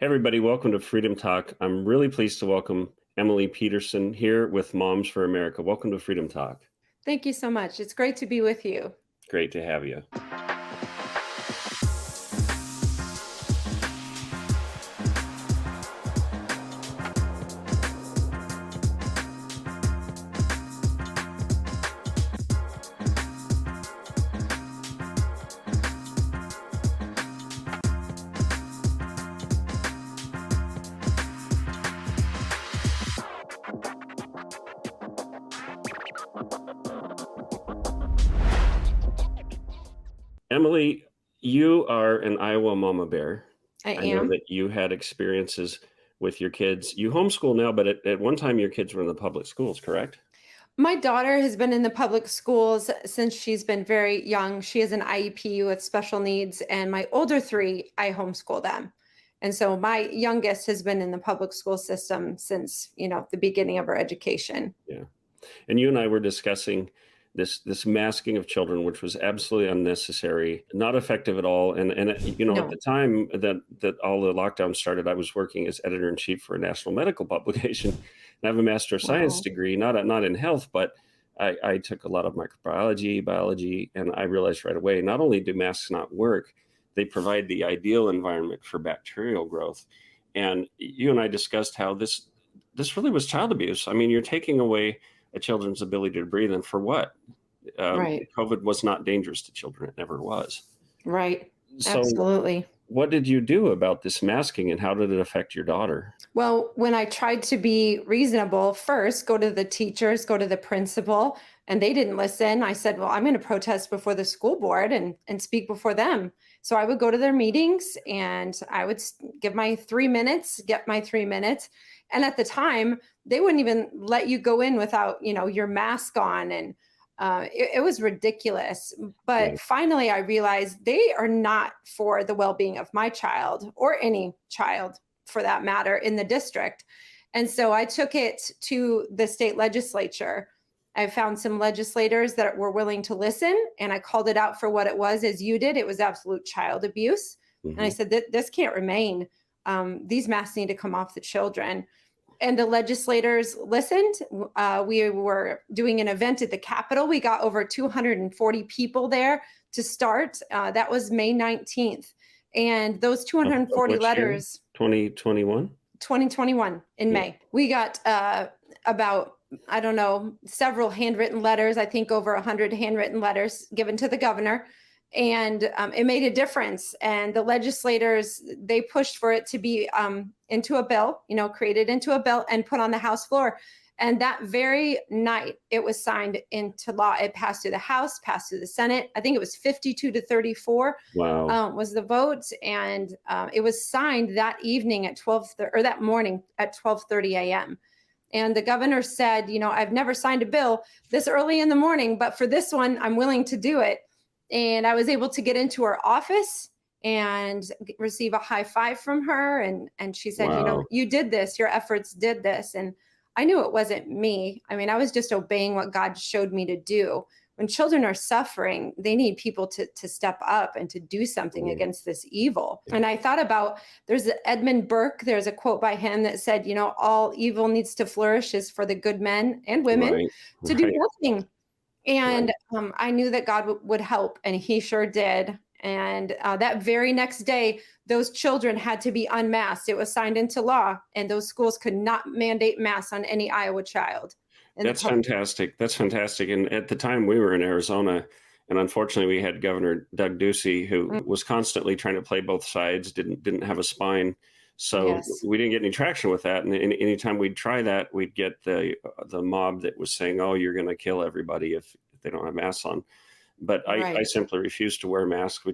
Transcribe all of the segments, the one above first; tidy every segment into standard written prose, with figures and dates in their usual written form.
Hey everybody, welcome to Freedom Talk. I'm really pleased to welcome Emily Peterson here with Moms for America. Welcome to Freedom Talk. Thank you so much. It's great to be with you. Great to have you. Emily, you are an Iowa mama bear. I I know am. that you had experiences with your kids. You homeschool now, but at one time your kids were in the public schools, correct? My daughter has been in the public schools since she's been very young. She has an IEP with special needs, and my older three, I homeschool them. And so my youngest has been in the public school system since, the beginning of her education. Yeah. And you and I were discussing this masking of children, which was absolutely unnecessary, not effective at all. And at No. the time that all the lockdown started, I was working as editor in chief for a national medical publication, and I have a master of science Wow. degree, not in health, but I took a lot of microbiology, biology, and I realized right away not only do masks not work, they provide the ideal environment for bacterial growth. And you and I discussed how this really was child abuse. I mean, you're taking away a children's ability to breathe, and for what? Right. COVID was not dangerous to children; it never was. Right. So, Absolutely. what did you do about this masking, and how did it affect your daughter? Well, when I tried to be reasonable, first go to the teachers, go to the principal, and they didn't listen. I said, well, I'm going to protest before the school board and speak before them. So I would go to their meetings and I would give my 3 minutes, get my 3 minutes. And at the time, they wouldn't even let you go in without, your mask on. And it was ridiculous. Yeah, But finally, I realized they are not for the well being of my child or any child for that matter in the district. And so I took it to the state legislature. I found some legislators that were willing to listen, and I called it out for what it was, as you did. It was absolute child abuse. And I hmm said that this can't remain. These masks need to come off the children. And the legislators listened. We were doing an event at the Capitol. We got over 240 people there to start. That was May 19th. And those of 240 which year? letters, 2021. 2021 in Yeah, May, we got about, I don't know, several handwritten letters, I think over 100 handwritten letters given to the governor. And it made a difference. And the legislators, they pushed for it to be into a bill, created into a bill and put on the House floor. And that very night, it was signed into law. It passed through the House, passed through the Senate. I think it was 52-34 wow, was the vote, and it was signed that evening at 12 or that morning at 12:30 a.m. And the governor said, I've never signed a bill this early in the morning, but for this one, I'm willing to do it. And I was able to get into her office and receive a high five from her. And she said, wow. you did this, your efforts did this. And I knew it wasn't me. I mean, I was just obeying what God showed me to do. When children are suffering, they need people to step up and to do something Mm, against this evil. yeah. And I thought about, there's Edmund Burke, there's a quote by him that said, all evil needs to flourish is for the good men and women Right, to do right, nothing. right. And I knew that God would help, and he sure did. And that very next day, those children had to be unmasked. It was signed into law, and those schools could not mandate masks on any Iowa child. In the That's public. fantastic. That's fantastic. And at the time, we were in Arizona, and unfortunately, we had Governor Doug Ducey, who Mm, was constantly trying to play both sides. Didn't have a spine, so yes, we didn't get any traction with that. And anytime we'd try that, we'd get the mob that was saying, "Oh, you're going to kill everybody if they don't have masks on." But I right. simply refused to wear masks. We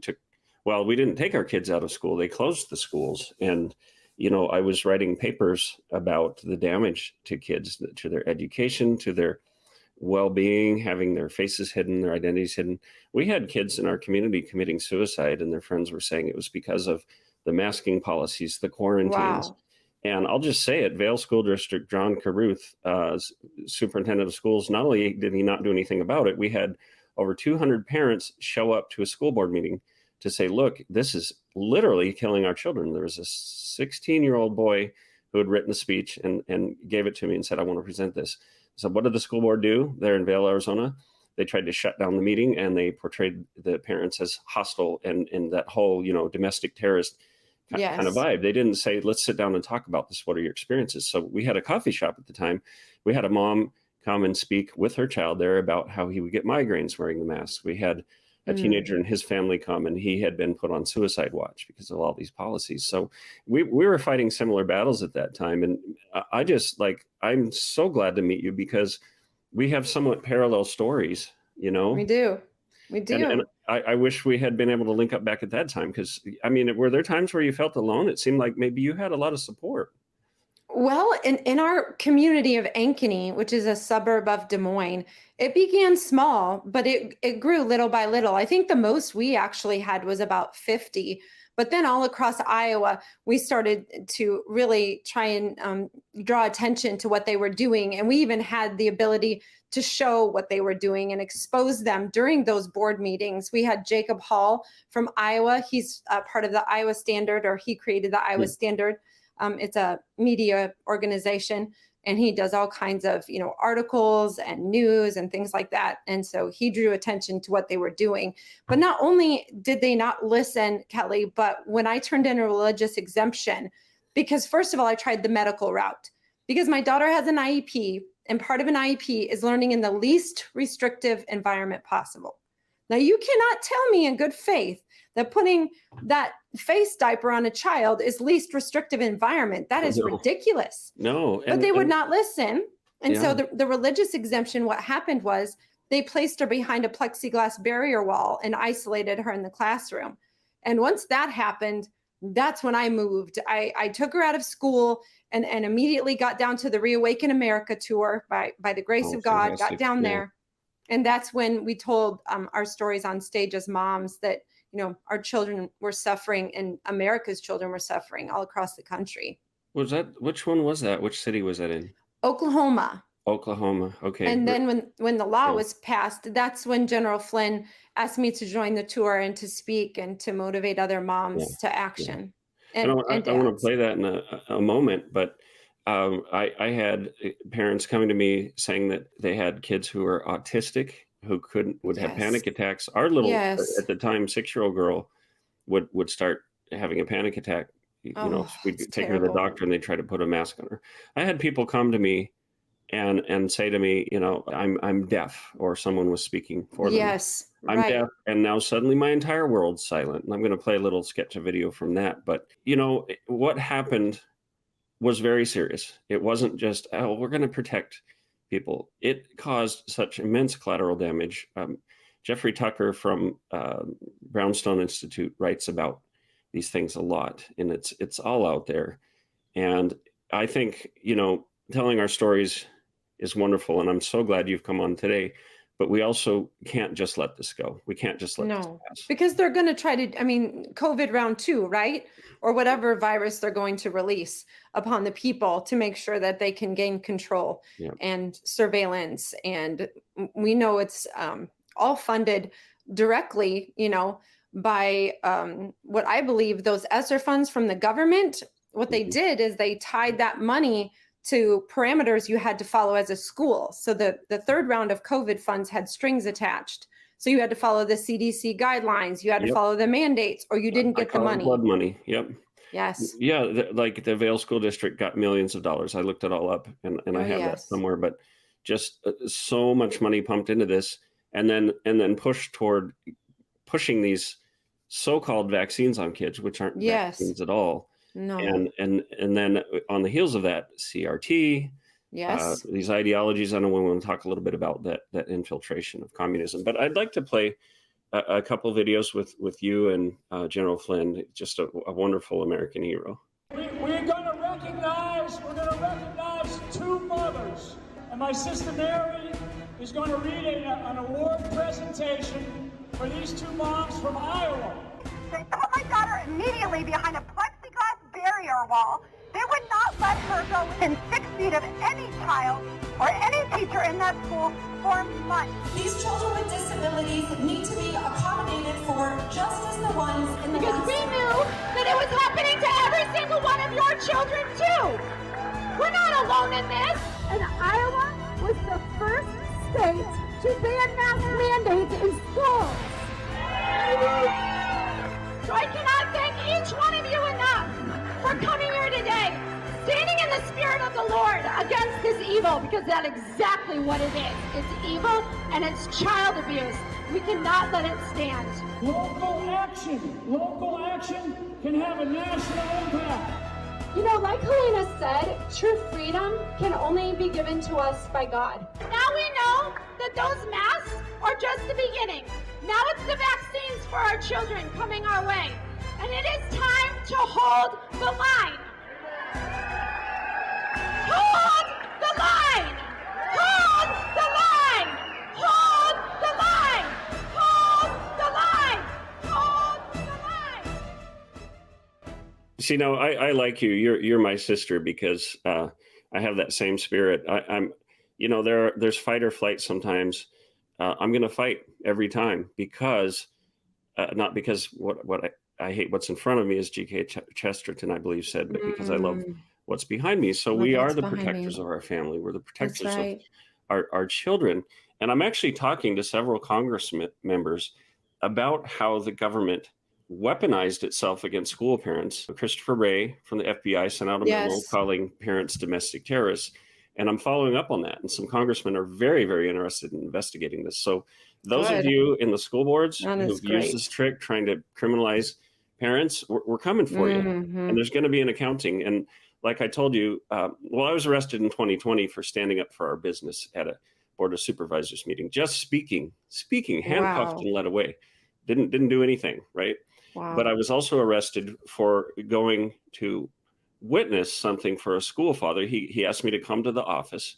didn't take our kids out of school. They closed the schools. And, I was writing papers about the damage to kids, to their education, to their well-being, having their faces hidden, their identities hidden. We had kids in our community committing suicide, and their friends were saying it was because of the masking policies, the quarantines. Wow. And I'll just say it, Vail School District, John Caruth, superintendent of schools, not only did he not do anything about it, we had over 200 parents show up to a school board meeting to say, look, this is literally killing our children. There was a 16-year-old boy who had written a speech and gave it to me and said, I want to present this. So what did the school board do there in Vail, Arizona? They tried to shut down the meeting, and they portrayed the parents as hostile and that whole, domestic terrorist kind of vibe. They didn't say, let's sit down and talk about this. What are your experiences? So we had a coffee shop at the time. We had a mom come and speak with her child there about how he would get migraines wearing the mask. We had a teenager and his family come, and he had been put on suicide watch because of all these policies. So we were fighting similar battles at that time. And I'm so glad to meet you, because we have somewhat parallel stories, We do. And I wish we had been able to link up back at that time, because, were there times where you felt alone? It seemed like maybe you had a lot of support. Well, in our community of Ankeny, which is a suburb of Des Moines, it began small, but it grew little by little. I think the most we actually had was about 50. But then all across Iowa, we started to really try and draw attention to what they were doing. And we even had the ability to show what they were doing and expose them during those board meetings. We had Jacob Hall from Iowa. He's part of the Iowa Standard, or he created the Iowa Standard. It's a media organization, and he does all kinds of, articles and news and things like that. And so he drew attention to what they were doing. But not only did they not listen, Kelly, but when I turned in a religious exemption, because first of all, I tried the medical route, because my daughter has an IEP, and part of an IEP is learning in the least restrictive environment possible. Now, you cannot tell me in good faith that putting that face diaper on a child is least restrictive environment. That is ridiculous. No. But they would not listen. And so the religious exemption, what happened was they placed her behind a plexiglass barrier wall and isolated her in the classroom. And once that happened, that's when I moved. I took her out of school and immediately got down to the Reawaken America tour by the grace of God, got down there. And that's when we told our stories on stage as moms that, our children were suffering, and America's children were suffering all across the country. Which one was that? Which city was that in? Oklahoma. Okay. And then when the law was passed, that's when General Flynn asked me to join the tour and to speak and to motivate other moms to action. And I want to play that in a moment, but I had parents coming to me saying that they had kids who were autistic, who would have panic attacks. Our little, at the time, 6-year-old girl would start having a panic attack. We'd take her to the doctor and they try to put a mask on her. I had people come to me and say to me, I'm deaf, or someone was speaking for them. Yes, I'm deaf, and now suddenly my entire world's silent. And I'm going to play a little sketch of video from that. But, what happened was very serious. It wasn't just, we're going to protect people. It caused such immense collateral damage. Jeffrey Tucker from Brownstone Institute writes about these things a lot, and it's all out there. And I think, telling our stories is wonderful, and I'm so glad you've come on today. But we also can't just let this go. We can't just let this pass. Because they're going to try to, COVID round 2, right? Or whatever virus they're going to release upon the people to make sure that they can gain control and surveillance. And we know it's all funded directly, by what I believe those ESSER funds from the government. What they did is they tied that money to parameters you had to follow as a school. So the third round of COVID funds had strings attached. So you had to follow the CDC guidelines. You had to follow the mandates, or you didn't get the money. Blood money. Yep. Yes. Yeah. Like the Vail School District got millions of dollars. I looked it all up, and I have that somewhere, but just so much money pumped into this, and then pushing these so-called vaccines on kids, which aren't vaccines at all. No. And then on the heels of that, CRT, these ideologies. I know we want to talk a little bit about that infiltration of communism, but I'd like to play a couple videos with you and General Flynn, just a wonderful American hero. We're going to recognize 2 mothers, and my sister Mary is going to read an award presentation for these 2 moms from Iowa. They put my daughter immediately behind a plexiglass barrier wall They would not let her go within 6 feet of any child or any teacher in that school for months. These children with disabilities need to be accommodated for just as the ones in the Because we knew that it was happening to every single one of your children too. We're not alone in this. And Iowa was the first state to ban mask mandates in schools. So I cannot thank each one of you enough for coming here today, standing in the spirit of the Lord against this evil, because that's exactly what it is. It's evil and it's child abuse. We cannot let it stand. Local action can have a national impact. You know, like Helena said, true freedom can only be given to us by God. Now we know that those masks are just the beginning. Now it's the vaccines for our children coming our way. And it is time to hold the line. Hold the line! Hold the line! Hold the line! Hold the line! Hold the line! See, no, I like you. You're my sister because I have that same spirit. I'm, there's fight or flight sometimes. I'm going to fight every time because, not because what I hate what's in front of me, as G.K. Chesterton, I believe, said, but because I love what's behind me. So we are the protectors of our family. We're the protectors of our children. And I'm actually talking to several Congress members about how the government weaponized itself against school parents. Christopher Wray from the FBI sent out a memo calling parents domestic terrorists. And I'm following up on that. And some congressmen are very, very interested in investigating this. So those of you in the school boards who've used this trick trying to criminalize parents, we're coming for you. And there's going to be an accounting. And like I told you, I was arrested in 2020 for standing up for our business at a Board of Supervisors meeting, just speaking, handcuffed and led away. Didn't do anything, right? Wow. But I was also arrested for going to witness something for a school father. He asked me to come to the office.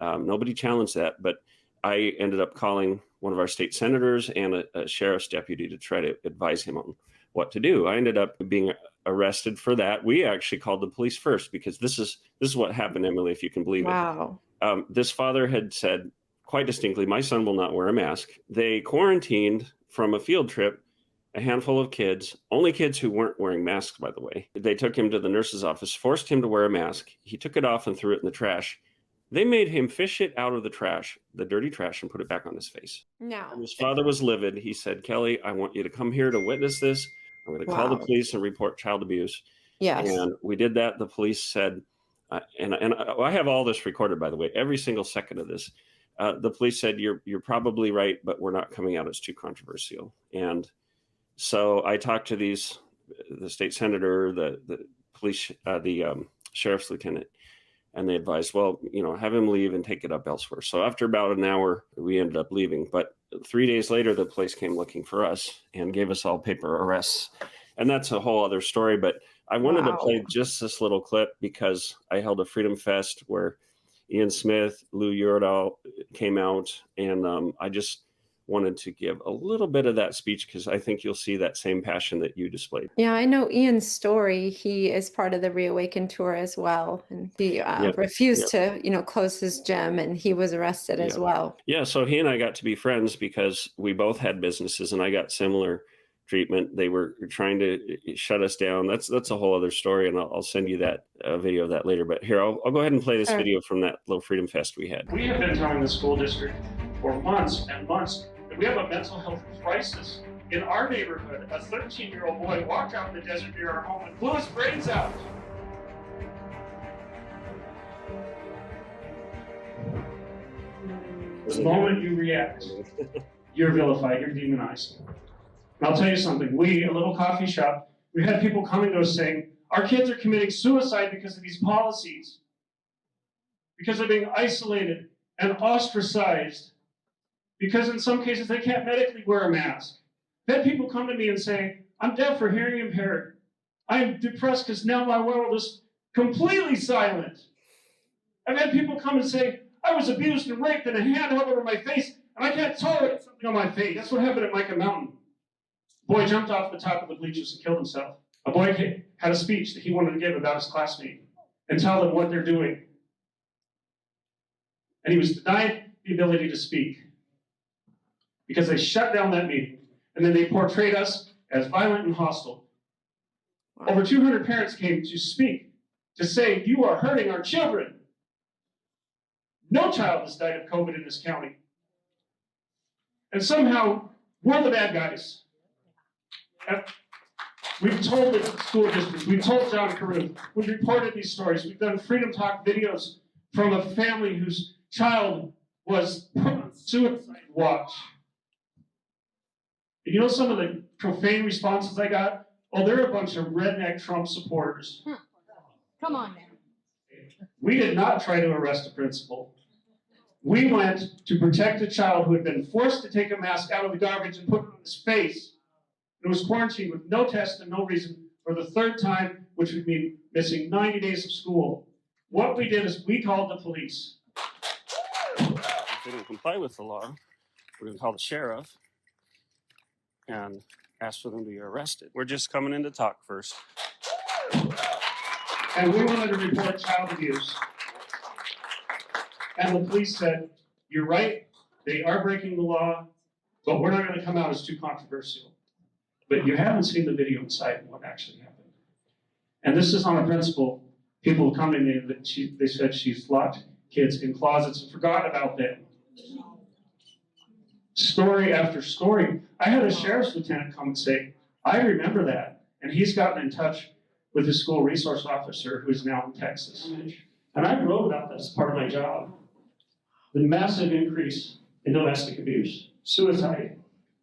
Nobody challenged that, but I ended up calling one of our state senators and a sheriff's deputy to try to advise him on what to do. I ended up being arrested for that. We actually called the police first because this is what happened, Emily, if you can believe it. This father had said quite distinctly, my son will not wear a mask. They quarantined from a field trip a handful of kids, only kids who weren't wearing masks, by the way. They took him to the nurse's office, forced him to wear a mask. He took it off and threw it in the trash. They made him fish it out of the trash, the dirty trash, and put it back on his face. No. And his father was livid. He said, Kelly, I want you to come here to witness this. I'm going to call the police and report child abuse. Yes. And we did that. The police said, and I have all this recorded, by the way, every single second of this. The police said, you're probably right, but we're not coming out. It's too controversial. And so I talked to the state senator, the police, the sheriff's lieutenant, and they advised, well, have him leave and take it up elsewhere. So after about an hour, we ended up leaving. But 3 days later, the police came looking for us and gave us all paper arrests. And that's a whole other story. But I wanted to play just this little clip because I held a Freedom Fest where Ian Smith, Lou Uredall came out, and I just wanted to give a little bit of that speech because I think you'll see that same passion that you displayed. Yeah, I know Ian's story. He is part of the Reawaken tour as well. And he refused to, close his gym, and he was arrested as well. Yeah, so he and I got to be friends because we both had businesses and I got similar treatment. They were trying to shut us down. That's a whole other story, and I'll send you that video of that later. But here, I'll go ahead and play this video from that little Freedom Fest we had. We have been telling the school district for months and months that we have a mental health crisis. In our neighborhood, a 13-year-old boy walked out in the desert near our home and blew his brains out. The moment you react, you're vilified, you're demonized. And I'll tell you something, a little coffee shop, we had people coming to us saying, our kids are committing suicide because of these policies, because they're being isolated and ostracized, because in some cases they can't medically wear a mask. I've had people come to me and say, I'm deaf or hearing impaired. I am depressed because now my world is completely silent. I've had people come and say, I was abused and raped and a hand held over my face, and I can't tolerate something on my face. That's what happened at Micah Mountain. A boy jumped off the top of the bleachers and killed himself. A boy had a speech that he wanted to give about his classmate and tell them what they're doing. And he was denied the ability to speak because they shut down that meeting. And then they portrayed us as violent and hostile. Over 200 parents came to speak, to say, you are hurting our children. No child has died of COVID in this county. And somehow, we're the bad guys. We've told the school districts, we've told John Carew, we've reported these stories, we've done Freedom Talk videos from a family whose child was put on suicide watch. And you know some of the profane responses I got? Oh, they're a bunch of redneck Trump supporters. Come on now. We did not try to arrest a principal. We went to protect a child who had been forced to take a mask out of the garbage and put it on his face. It was quarantined with no test and no reason for the third time, which would mean missing 90 days of school. What we did is we called the police. If they don't comply with the law, we're going to call the sheriff and ask for them to be arrested. We're just coming in to talk first. And we wanted to report child abuse. And the police said, you're right, they are breaking the law, but we're not going to come out as too controversial. But you haven't seen the video inside of what actually happened. And this is on a principal. People come in and they said she's locked kids in closets and forgot about them. Story after story. I had a sheriff's lieutenant come and say, I remember that. And he's gotten in touch with his school resource officer who is now in Texas. And I wrote about that as part of my job. The massive increase in domestic abuse, suicide,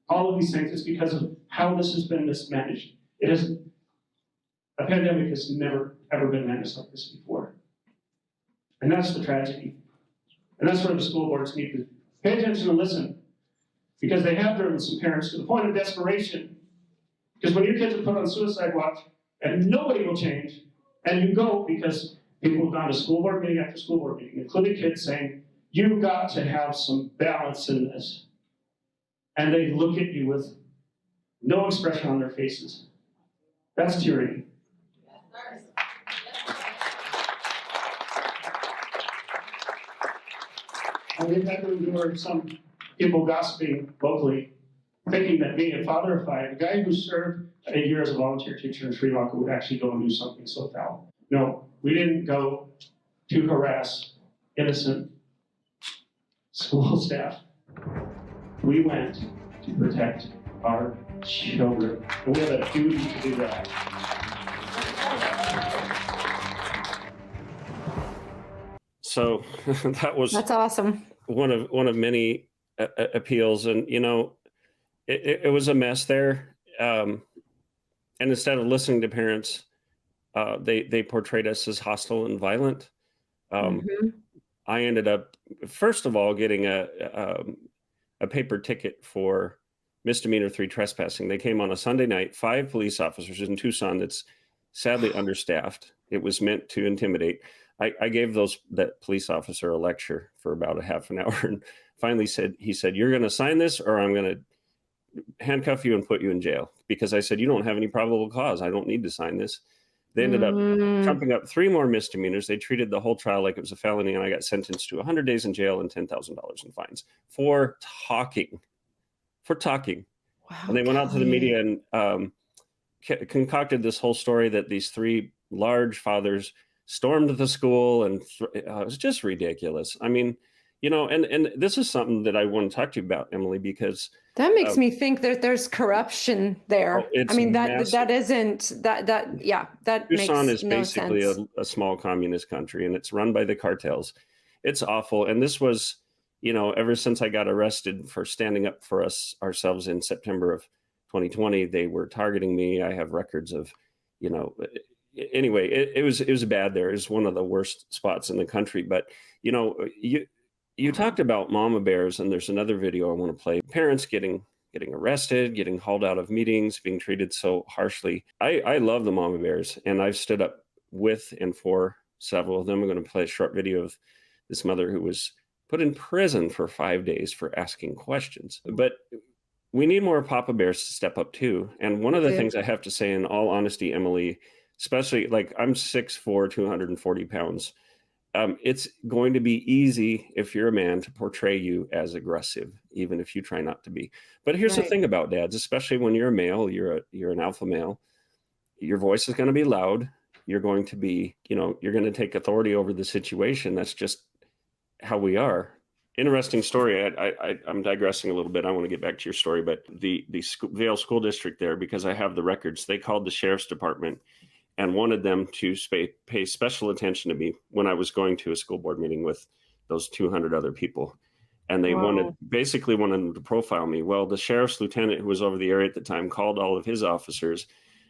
all of these things is because of how this has been mismanaged. A pandemic has never, ever been managed like this before. And that's the tragedy. And that's where the school boards need to pay attention and listen, because they have driven some parents to the point of desperation. Because when your kids are put on suicide watch and nobody will change, and you go because people have gone to school board meeting after school board meeting, including kids saying, you've got to have some balance in this. And they look at you with no expression on their faces. That's tyranny. I think that there were some people gossiping locally, thinking that being a father of five, a guy who served a year as a volunteer teacher in Sri Lanka, would actually go and do something so foul. No, we didn't go to harass innocent school staff. We went to protect our children. And we have a duty to do that. So that's awesome. One of many appeals, and you know, it was a mess there. And instead of listening to parents, they portrayed us as hostile and violent. I ended up, first of all, getting a paper ticket for misdemeanor 3 trespassing. They came on a Sunday night, 5 police officers in Tucson. That's sadly understaffed. It was meant to intimidate. I gave that police officer a lecture for about a half an hour, and finally he said, you're going to sign this or I'm going to handcuff you and put you in jail. Because I said, you don't have any probable cause. I don't need to sign this. They ended up trumping up 3 more misdemeanors. They treated the whole trial like it was a felony, and I got sentenced to 100 days in jail and $10,000 in fines for talking. Wow, and they went out to the media and concocted this whole story that these 3 large fathers stormed the school, and it was just ridiculous. I mean, you know, and this is something that I want to talk to you about, Emily, because that makes me think that there's corruption there. I mean, that Tucson makes is no basically sense. a small communist country, and it's run by the cartels. It's awful. And this was, you know, ever since I got arrested for standing up for ourselves in September of 2020, they were targeting me. I have records of, you know, anyway, it was bad there. It was one of the worst spots in the country. But, you know, you talked about mama bears, and there's another video I want to play. Parents getting arrested, getting hauled out of meetings, being treated so harshly. I love the mama bears, and I've stood up with and for several of them. I'm going to play a short video of this mother who was put in prison for 5 days for asking questions. But we need more papa bears to step up too. And one of the things I have to say, in all honesty, Emily, especially like I'm 6'4", 240 pounds. It's going to be easy if you're a man to portray you as aggressive, even if you try not to be. But here's the thing about dads, especially when you're a male, you're an alpha male, your voice is going to be loud. You're going to be, you're going to take authority over the situation. That's just how we are. Interesting story. I'm digressing a little bit. I want to get back to your story, but the Vail School District there, because I have the records, they called the sheriff's department and wanted them to pay special attention to me when I was going to a school board meeting with those 200 other people. And they basically wanted them to profile me. Well, the sheriff's lieutenant who was over the area at the time called all of his officers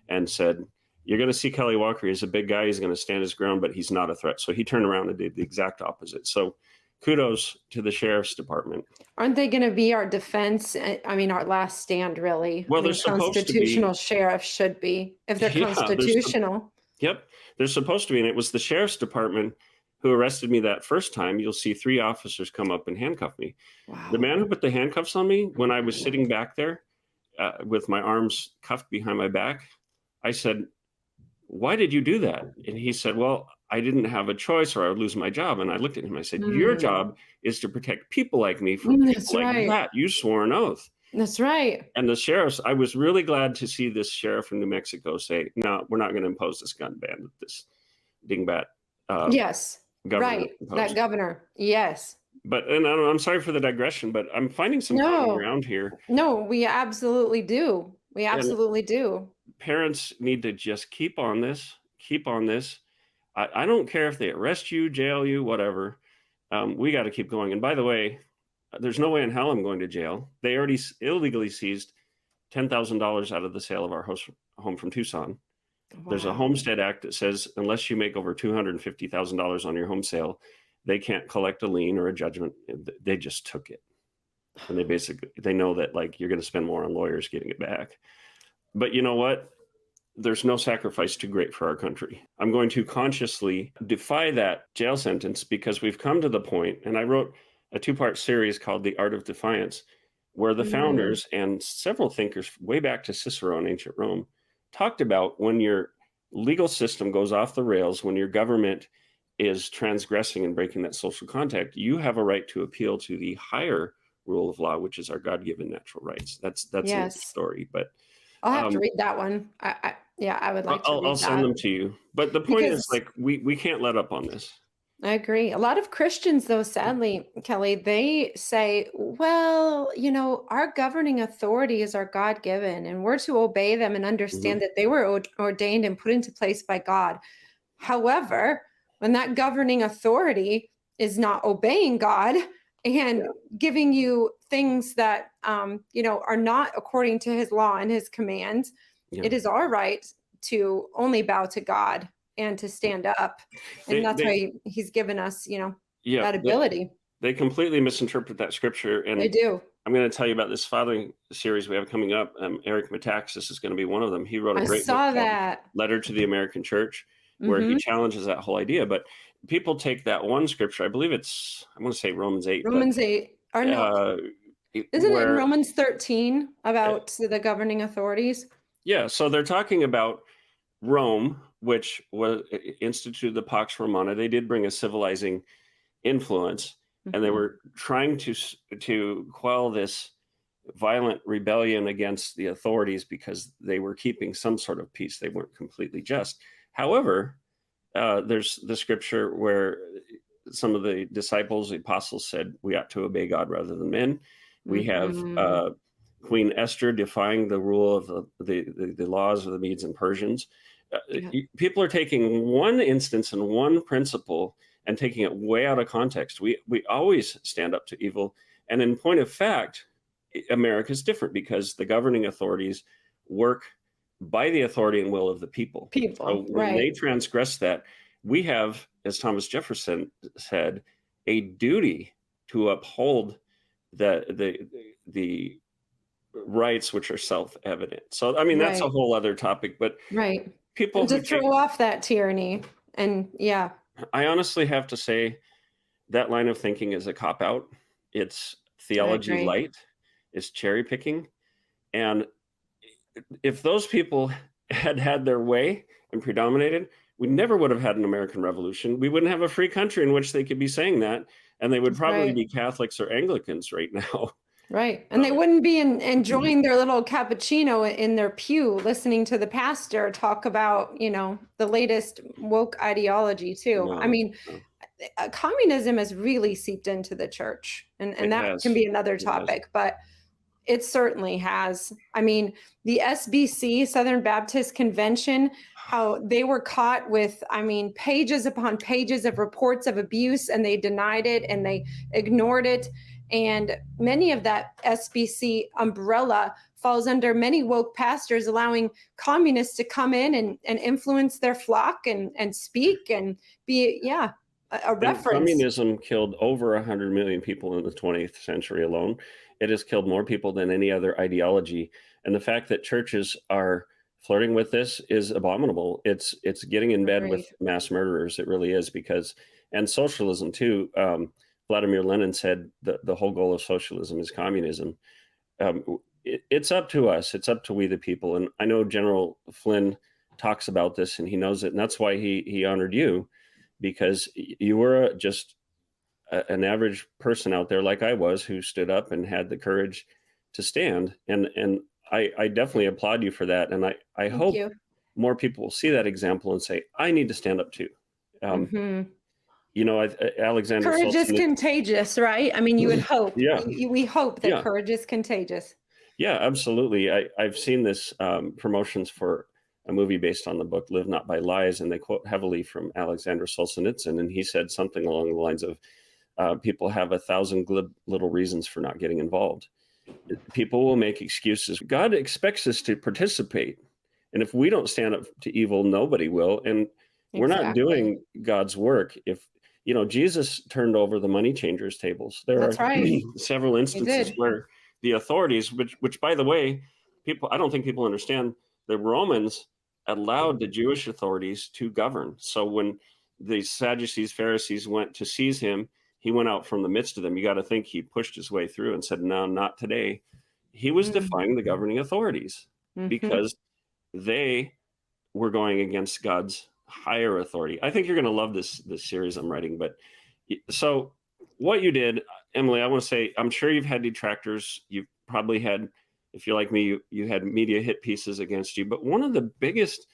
and said, you're going to see Kelly Walker. He's a big guy. He's going to stand his ground, but he's not a threat. So he turned around and did the exact opposite. So kudos to the sheriff's department. Aren't they going to be our defense? I mean, our last stand, really. Well, they're supposed to be. Constitutional sheriff should be, if they're constitutional. Yep, they're supposed to be. And it was the sheriff's department who arrested me that first time. You'll see 3 officers come up and handcuff me. Wow. The man who put the handcuffs on me when I was sitting back there with my arms cuffed behind my back, I said, why did you do that? And he said, well, I didn't have a choice or I would lose my job. And I looked at him, I said, your job is to protect people like me from people like that. You swore an oath. That's right. And the sheriffs, I was really glad to see this sheriff from New Mexico say, no, we're not going to impose this gun ban that this dingbat yes, right. Imposed. That governor. Yes. But, and I'm sorry for the digression, but I'm finding some common ground here. No, we absolutely do. We absolutely do. Parents need to just keep on this. I don't care if they arrest you, jail you, whatever. We got to keep going. And by the way, there's no way in hell I'm going to jail. They already illegally seized $10,000 out of the sale of our home from Tucson. Wow. There's a Homestead Act that says unless you make over $250,000 on your home sale, they can't collect a lien or a judgment. They just took it. And they know that like you're going to spend more on lawyers getting it back. But you know what? There's no sacrifice too great for our country. I'm going to consciously defy that jail sentence because we've come to the point, and I wrote a 2-part series called The Art of Defiance, where the founders and several thinkers way back to Cicero in ancient Rome talked about when your legal system goes off the rails, when your government is transgressing and breaking that social contract, you have a right to appeal to the higher rule of law, which is our God-given natural rights. That's another story, but I'll have to read that one. I would like to read that. I'll send them to you. But the point is, like, we can't let up on this. I agree. A lot of Christians, though, sadly, Kelly, they say, well, our governing authority is our God-given, and we're to obey them and understand that they were ordained and put into place by God. However, when that governing authority is not obeying God and giving you things that, are not according to his law and his commands, it is our right to only bow to God and to stand up. And that's why he's given us, that ability. They completely misinterpret that scripture. And they do. I'm going to tell you about this fathering series we have coming up. Eric Metaxas is going to be one of them. He wrote a great book called Letter to the American Church, where he challenges that whole idea. But people take that one scripture, I believe I want to say Romans 8. Romans 8. Or no. Isn't it in Romans 13 about the governing authorities? Yeah. So they're talking about Rome, which was instituted the Pax Romana. They did bring a civilizing influence, and they were trying to quell this violent rebellion against the authorities because they were keeping some sort of peace. They weren't completely just. However, there's the scripture where some of the disciples, the apostles, said we ought to obey God rather than men. We have Queen Esther defying the rule of the laws of the Medes and Persians. People are taking one instance and one principle and taking it way out of context. We always stand up to evil. And in point of fact, America is different because the governing authorities work by the authority and will of the people. So when they transgress that, we have, as Thomas Jefferson said, a duty to uphold the rights which are self-evident. So, I mean, that's a whole other topic, but people to throw off that tyranny. And I honestly have to say that line of thinking is a cop-out. It's theology light. It's cherry picking. And if those people had their way and predominated, we never would have had an American Revolution. We wouldn't have a free country in which they could be saying that, and they would probably Right. be Catholics or Anglicans right now. Right. And they wouldn't be enjoying their little cappuccino in their pew, listening to the pastor talk about, the latest woke ideology too. No, I mean, no. communism has really seeped into the church, and It that has. can be another It has. topic, but it certainly has. I mean, the SBC, Southern Baptist Convention, how they were caught with, pages upon pages of reports of abuse, and they denied it and they ignored it. And many of that SBC umbrella falls under many woke pastors allowing communists to come in and influence their flock and speak and be, a reference. Communism killed over 100 million people in the 20th century alone. It has killed more people than any other ideology. And the fact that churches are flirting with this is abominable. It's getting in bed with mass murderers. It really is, and socialism too. Vladimir Lenin said the whole goal of socialism is communism. It's up to us. It's up to we the people. And I know General Flynn talks about this, and he knows it. And that's why he honored you, because you were just an average person out there like I was, who stood up and had the courage to stand. And I definitely applaud you for that. And I hope more people will see that example and say, I need to stand up too. Alexander Courage is contagious, right? I mean, you would hope. Yeah. We hope that courage is contagious. Yeah, absolutely. I've seen this promotions for a movie based on the book Live Not by Lies, and they quote heavily from Alexander Solzhenitsyn, and he said something along the lines of people have 1,000 glib little reasons for not getting involved. People will make excuses. God expects us to participate, and if we don't stand up to evil, nobody will. And we're not doing God's work if Jesus turned over the money changers' tables. There That's are right. several instances where the authorities, which by the way, I don't think people understand, the Romans allowed the Jewish authorities to govern. So when the Sadducees, Pharisees went to seize him, he went out from the midst of them. You got to think he pushed his way through and said, no, not today. He was defying the governing authorities because they were going against God's higher authority. I think you're going to love this series I'm writing. But so what you did, Emily, I want to say, I'm sure you've had detractors. You've probably had, if you're like me, you had media hit pieces against you. But one of the biggest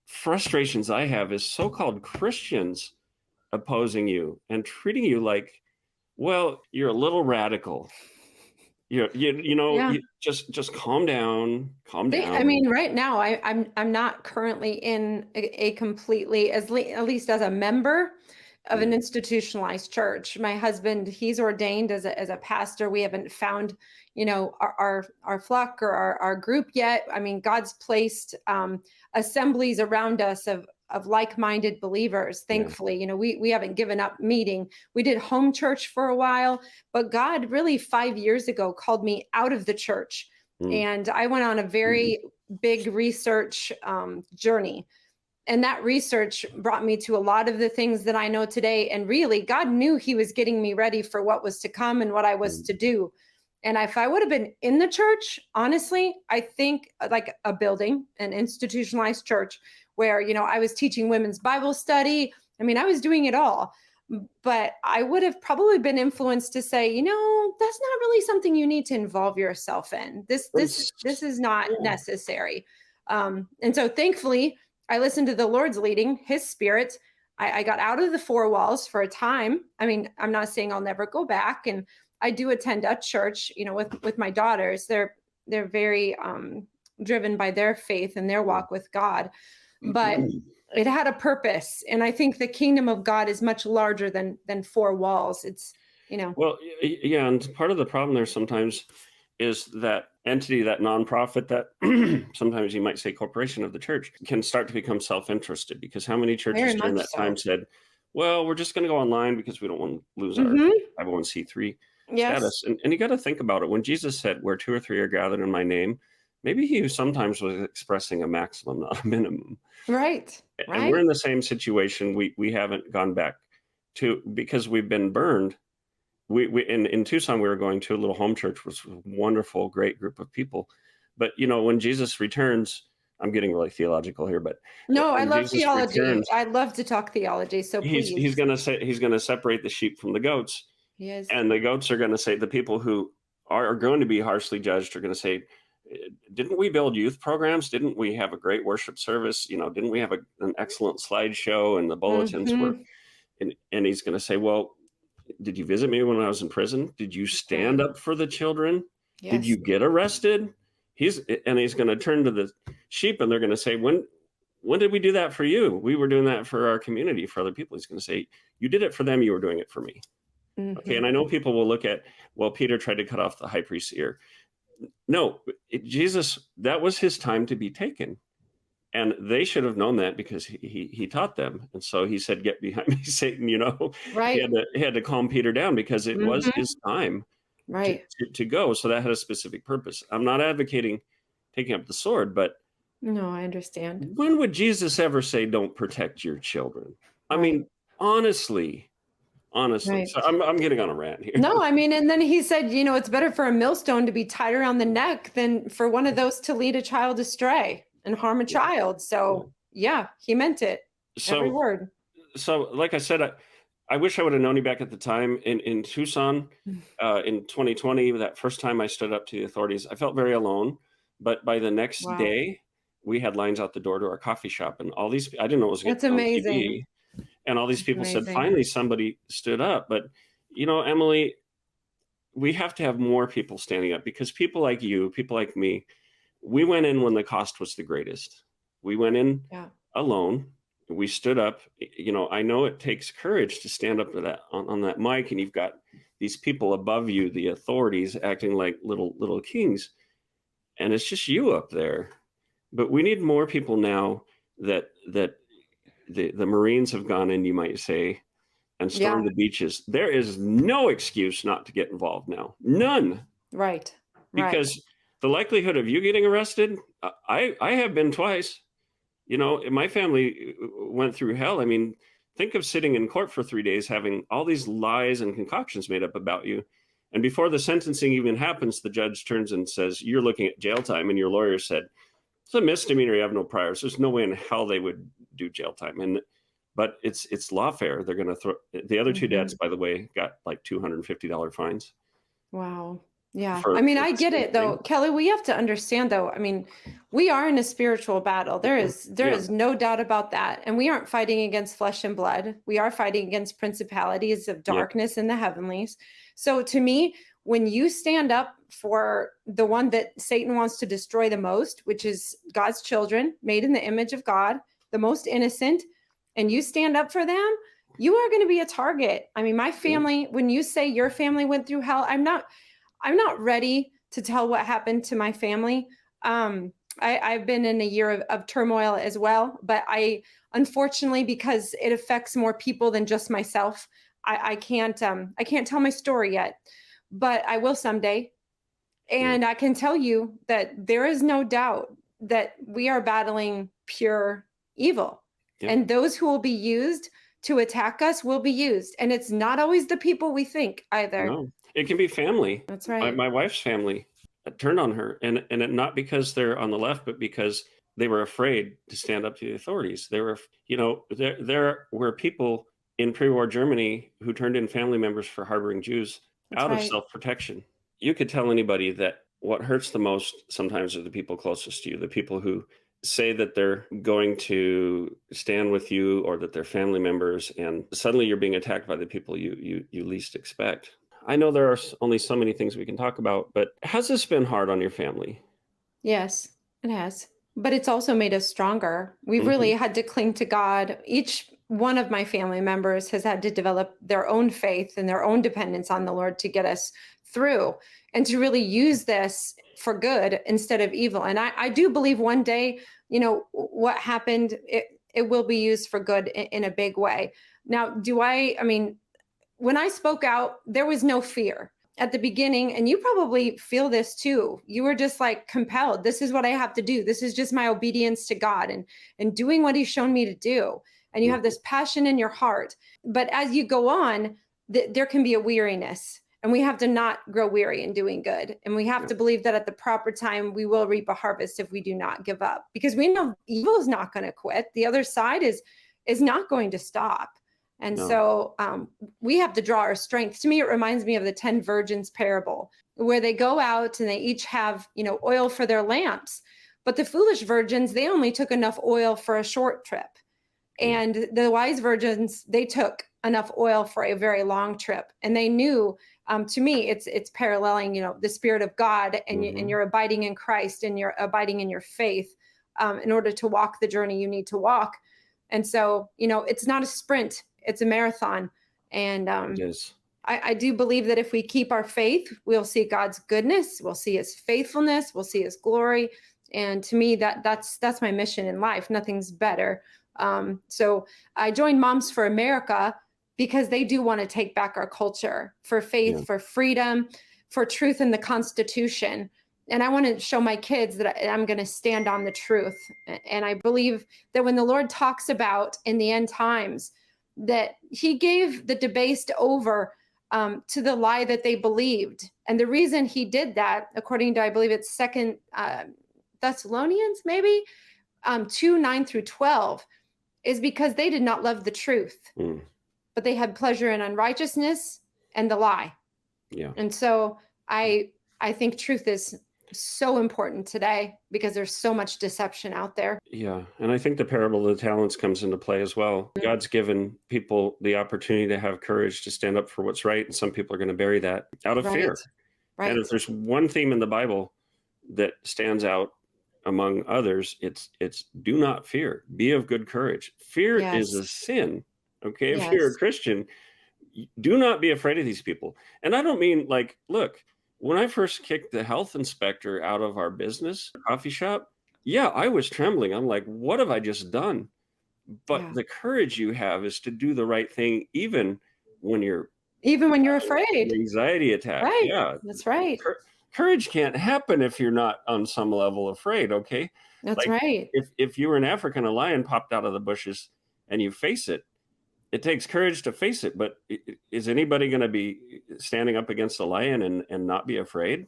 frustrations I have is so-called Christians opposing you and treating you like, well, you're a little radical. You just calm down. I mean, right now, I'm not currently in a completely, at least as a member of an institutionalized church. My husband, he's ordained as a pastor. We haven't found, our flock or our group yet. I mean, God's placed assemblies around us of like-minded believers. Thankfully, we haven't given up meeting. We did home church for a while, but God really 5 years ago called me out of the church. And I went on a very big research journey. And that research brought me to a lot of the things that I know today. And really, God knew he was getting me ready for what was to come and what I was to do. And if I would have been in the church, honestly, I think like a building, an institutionalized church where, I was teaching women's Bible study. I mean, I was doing it all. But I would have probably been influenced to say, that's not really something you need to involve yourself in. This is not necessary. And so thankfully, I listened to the Lord's leading, his spirit. I got out of the four walls for a time. I mean, I'm not saying I'll never go back. And I do attend a church, with my daughters. They're very driven by their faith and their walk with God. But it had a purpose. And I think the kingdom of God is much larger than four walls. It's, Well, yeah. And part of the problem there sometimes is that entity, that nonprofit, that sometimes you might say corporation of the church, can start to become self-interested, because how many churches during that time said, well, we're just going to go online because we don't want to lose our 501c3 status. And you got to think about it. When Jesus said, where 2 or 3 are gathered in my name, maybe he sometimes was expressing a maximum, not a minimum. Right. And we're in the same situation. We haven't gone back to, because we've been burned. We in Tucson, we were going to a little home church, which was a wonderful, great group of people. But, when Jesus returns, I'm getting really theological here, but No, I when love Jesus theology. returns, I love to talk theology. So he's please. going to say, he's going to separate the sheep from the goats. Yes. And the goats are going to say, the people who are going to be harshly judged are going to say, didn't we build youth programs? Didn't we have a great worship service? Didn't we have an excellent slideshow, and the bulletins were, and he's going to say, well, did you visit me when I was in prison? Did you stand up for the children? Yes. Did you get arrested? He's going to turn to the sheep, and they're going to say, when did we do that for you? We were doing that for our community, for other people. He's going to say, you did it for them. You were doing it for me. Okay. And I know people will look at, well, Peter tried to cut off the high priest's ear. No, Jesus, that was his time to be taken. And they should have known that, because he taught them. And so he said, get behind me, Satan, Right. He had to calm Peter down, because it was his time to go. So that had a specific purpose. I'm not advocating taking up the sword, but no, I understand. when would Jesus ever say, don't protect your children? I mean, honestly. Right. So I'm getting on a rant here. No, I mean, and then he said, it's better for a millstone to be tied around the neck than for one of those to lead a child astray and harm a child. So yeah, he meant it. Every word. So like I said, I wish I would have known you back at the time in Tucson in 2020. That first time I stood up to the authorities, I felt very alone. But by the next day, we had lines out the door to our coffee shop, and all these, I didn't know it was going to be on TV. And all these people said, finally, somebody stood up. But, Emily, we have to have more people standing up, because people like you, people like me, we went in when the cost was the greatest. We went in alone. We stood up. I know it takes courage to stand up to that on that mic, and you've got these people above you, the authorities, acting like little kings. And it's just you up there. But we need more people now that the Marines have gone in, you might say, and stormed the beaches. There is no excuse not to get involved now. None. Right. Because the likelihood of you getting arrested, I have been twice. My family went through hell. I mean, think of sitting in court for 3 days, having all these lies and concoctions made up about you. And before the sentencing even happens, the judge turns and says, you're looking at jail time. And your lawyer said, it's a misdemeanor. You have no priors. There's no way in hell they would do jail time. But it's lawfare. They're going to throw the other two dads, by the way, got like $250 fines. Wow. Yeah. I get it though. Kelly, we have to understand though. We are in a spiritual battle. There is no doubt about that. And we aren't fighting against flesh and blood. We are fighting against principalities of darkness in the heavenlies. So to me, when you stand up for the one that Satan wants to destroy the most, which is God's children made in the image of God, the most innocent, and you stand up for them, you are going to be a target. My family, when you say your family went through hell, I'm not ready to tell what happened to my family. I've been in a year of turmoil as well, but unfortunately, because it affects more people than just myself, I can't tell my story yet, but I will someday. And I can tell you that there is no doubt that we are battling pure evil, and those who will be used to attack us will be used. And it's not always the people we think either. No, it can be family. That's right. My wife's family turned on her, and not because they're on the left, but because they were afraid to stand up to the authorities. They were, there were people in pre-war Germany who turned in family members for harboring Jews out of self-protection. You could tell anybody that what hurts the most sometimes are the people closest to you, the people who say that they're going to stand with you or that they're family members, and suddenly you're being attacked by the people you least expect. I know there are only so many things we can talk about, but has this been hard on your family? Yes, it has. But it's also made us stronger. We've really had to cling to God. Each one of my family members has had to develop their own faith and their own dependence on the Lord to get us through and to really use this for good instead of evil. And I do believe one day, what happened, it will be used for good in a big way. Now, when I spoke out, there was no fear at the beginning, and you probably feel this too. You were just like compelled. This is what I have to do. This is just my obedience to God and doing what he's shown me to do. And you have this passion in your heart. But as you go on, there can be a weariness. And we have to not grow weary in doing good. And we have to believe that at the proper time, we will reap a harvest if we do not give up, because we know evil is not going to quit. The other side is not going to stop. And so we have to draw our strength. To me, it reminds me of the 10 virgins parable, where they go out and they each have, oil for their lamps. But the foolish virgins, they only took enough oil for a short trip. And the wise virgins, they took enough oil for a very long trip. And they knew, to me, it's paralleling, the Spirit of God, and, and you're abiding in Christ, and you're abiding in your faith in order to walk the journey you need to walk. And so, it's not a sprint, it's a marathon. And It is. I do believe that if we keep our faith, we'll see God's goodness, we'll see his faithfulness, we'll see his glory. And to me, that's my mission in life. Nothing's better. So I joined Moms for America because they do want to take back our culture for faith, for freedom, for truth in the Constitution. And I want to show my kids that I'm going to stand on the truth. And I believe that when the Lord talks about in the end times, that he gave the debased over to the lie that they believed. And the reason he did that, according to, I believe it's 2 Thessalonians, maybe 2:9-12, is because they did not love the truth, but they had pleasure in unrighteousness and the lie. Yeah. And so I think truth is so important today because there's so much deception out there. Yeah. And I think the parable of the talents comes into play as well. God's given people the opportunity to have courage to stand up for what's right. And some people are going to bury that out of fear. Right. And if there's one theme in the Bible that stands out among others, it's do not fear, be of good courage. Fear is a sin. Okay. If you're a Christian, do not be afraid of these people. And I don't mean like, look, when I first kicked the health inspector out of our business coffee shop, I was trembling. I'm like, what have I just done? But the courage you have is to do the right thing, even when you're afraid. Anxiety attack. Right. Yeah. That's right. Courage can't happen if you're not on some level afraid. Okay. That's right. If you were in Africa and a lion popped out of the bushes and you face it, it takes courage to face it. But is anybody going to be standing up against a lion and not be afraid?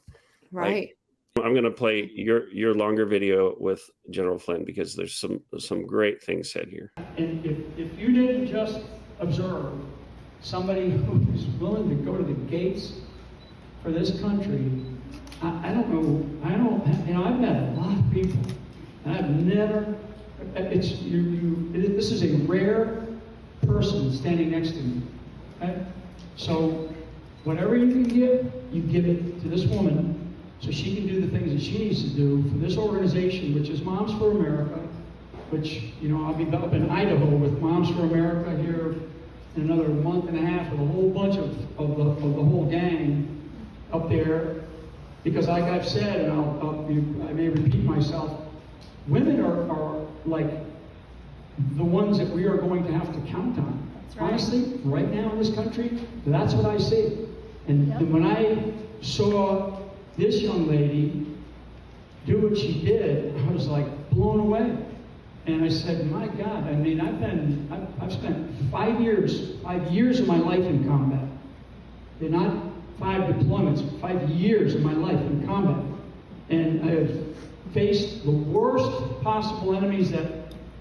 Right. I'm going to play your longer video with General Flynn because there's some great things said here. And if you didn't just observe somebody who is willing to go to the gates for this country, I don't know. I've met a lot of people, and I've never. This is a rare person standing next to me. Okay? So, whatever you can give, you give it to this woman, so she can do the things that she needs to do for this organization, which is Moms for America. Which I'll be up in Idaho with Moms for America here in another month and a half with a whole bunch of the whole gang up there, because like I've said, and I may repeat myself, women are like the ones that we are going to have to count on. That's right. Honestly, right now in this country, that's what I see. And when I saw this young lady do what she did, I was like blown away. And I said, my God, I've spent 5 years of my life in combat. They're not 5 deployments, 5 years of my life in combat. And I have faced the worst possible enemies that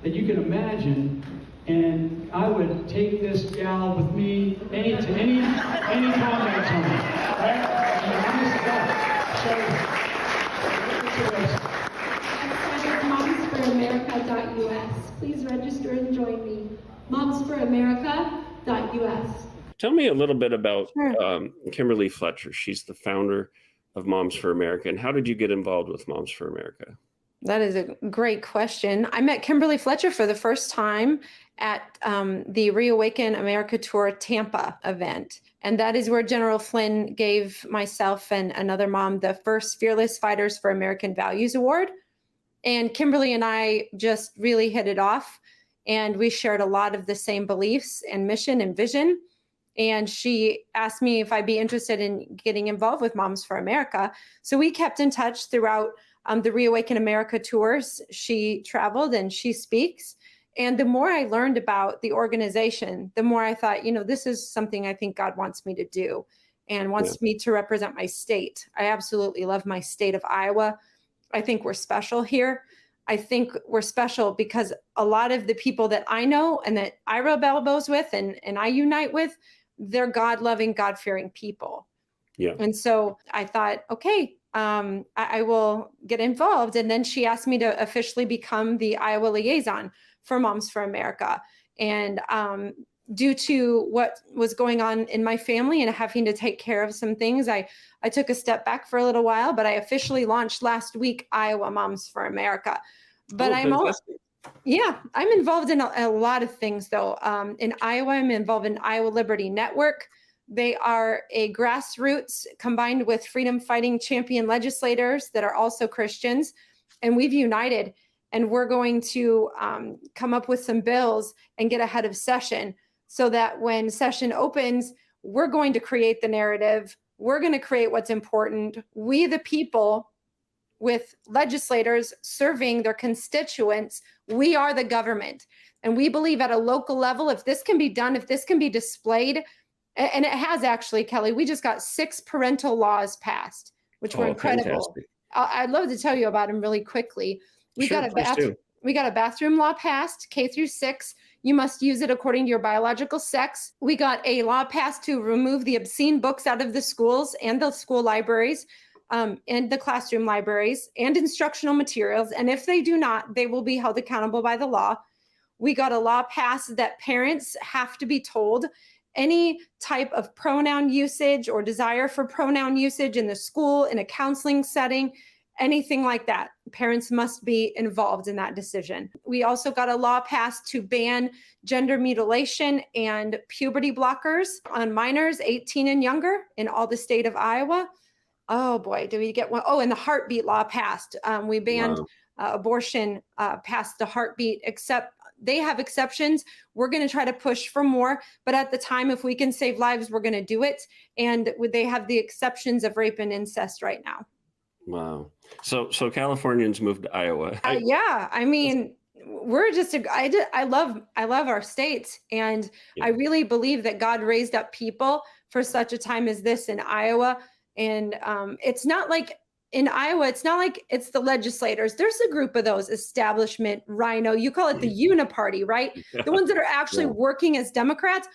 you can imagine. And I would take this gal with me to any combat zone. Right? Honest to God. momsforamerica.us. Please register and join me. momsforamerica.us. Tell me a little bit about Kimberly Fletcher. She's the founder of Moms for America. And how did you get involved with Moms for America? That is a great question. I met Kimberly Fletcher for the first time at the Reawaken America Tour Tampa event. And that is where General Flynn gave myself and another mom the first Fearless Fighters for American Values Award. And Kimberly and I just really hit it off. And we shared a lot of the same beliefs and mission and vision. And she asked me if I'd be interested in getting involved with Moms for America. So we kept in touch throughout the Reawaken America tours. She traveled and she speaks. And the more I learned about the organization, the more I thought, this is something I think God wants me to do. and wants me to represent my state. I absolutely love my state of Iowa. I think we're special here. I think we're special because a lot of the people that I know and that I rub elbows with and I unite with, they're God-loving, God-fearing people. Yeah. And so I thought, okay, I will get involved. And then she asked me to officially become the Iowa liaison for Moms for America. And due to what was going on in my family and having to take care of some things, I took a step back for a little while, but I officially launched last week Iowa Moms for America. But I'm involved in a lot of things, though. In Iowa, I'm involved in Iowa Liberty Network. They are a grassroots combined with freedom fighting champion legislators that are also Christians. And we've united, and we're going to come up with some bills and get ahead of session so that when session opens, we're going to create the narrative. We're going to create what's important. We, the people, with legislators serving their constituents, we are the government. And we believe at a local level, if this can be done, if this can be displayed, and it has actually, Kelly, we just got 6 parental laws passed, which were incredible. Fantastic. I'd love to tell you about them really quickly. We got a bathroom law passed, K through 6. You must use it according to your biological sex. We got a law passed to remove the obscene books out of the schools and the school libraries, and the classroom libraries and instructional materials. And if they do not, they will be held accountable by the law. We got a law passed that parents have to be told any type of pronoun usage or desire for pronoun usage in the school, in a counseling setting, anything like that. Parents must be involved in that decision. We also got a law passed to ban gender mutilation and puberty blockers on minors 18 and younger in all the state of Iowa. Oh boy, do we get one? Oh, and the heartbeat law passed. We banned abortion past the heartbeat, except they have exceptions. We're going to try to push for more, but at the time, if we can save lives, we're going to do it. And they have the exceptions of rape and incest right now. Wow. So Californians moved to Iowa. Yeah. I mean, we're just, I love our state. And I really believe that God raised up people for such a time as this in Iowa. And it's not like in Iowa, it's not like it's the legislators. There's a group of those establishment rhino. You call it the uniparty, right? The ones that are actually working as Democrats.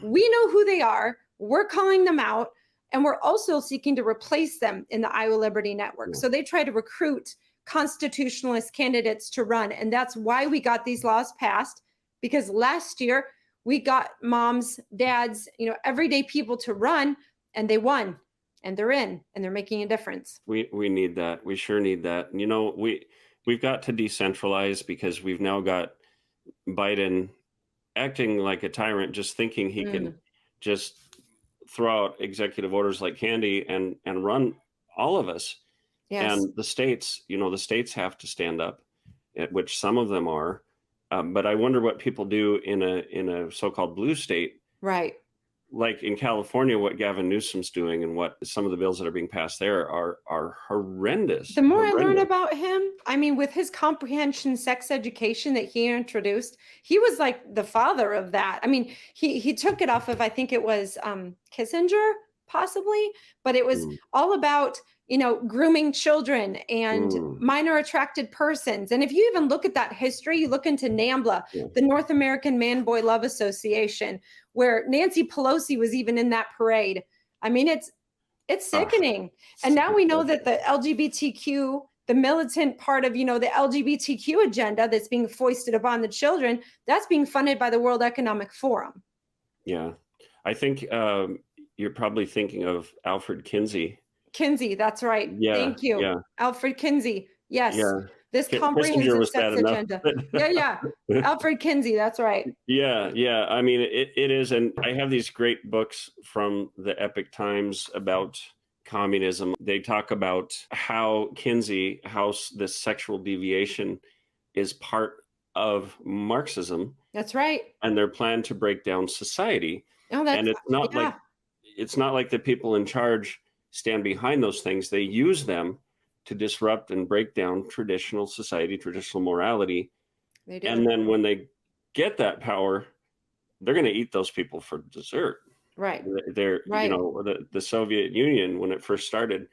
We know who they are. We're calling them out. And we're also seeking to replace them in the Iowa Liberty Network. So they try to recruit constitutionalist candidates to run. And that's why we got these laws passed, because last year we got moms, dads, everyday people to run, and they won. And they're in, and they're making a difference. We need that. We sure need that. We've got to decentralize, because we've now got Biden acting like a tyrant, just thinking he can just throw out executive orders like candy and run all of us. Yes. And the states have to stand up, which some of them are. But I wonder what people do in a so-called blue state. Right. Like in California, what Gavin Newsom's doing and what some of the bills that are being passed there are horrendous. The more I learn about him, I mean, with his comprehension sex education that he introduced, he was like the father of that. I mean, he took it off of, I think it was Kissinger, possibly, but it was all about, grooming children and minor attracted persons. And if you even look at that history, you look into NAMBLA, the North American Man-Boy Love Association, where Nancy Pelosi was even in that parade. I mean, it's sickening. And now we know that the LGBTQ, the militant part of, the LGBTQ agenda that's being foisted upon the children, that's being funded by the World Economic Forum. Yeah. I think you're probably thinking of Alfred Kinsey. Kinsey, that's right. Yeah, thank you. Yeah. Alfred Kinsey. Yes. Yeah. This comprehensive sex agenda. Yeah. Alfred Kinsey, that's right. Yeah. I mean, it is. And I have these great books from the Epic Times about communism. They talk about how this sexual deviation is part of Marxism. That's right. And their plan to break down society. Oh, and it's not like the people in charge stand behind those things. They use them to disrupt and break down traditional society, traditional morality. They do. And then when they get that power, they're going to eat those people for dessert. Right. They're, Right. you know, the Soviet Union, when it first started,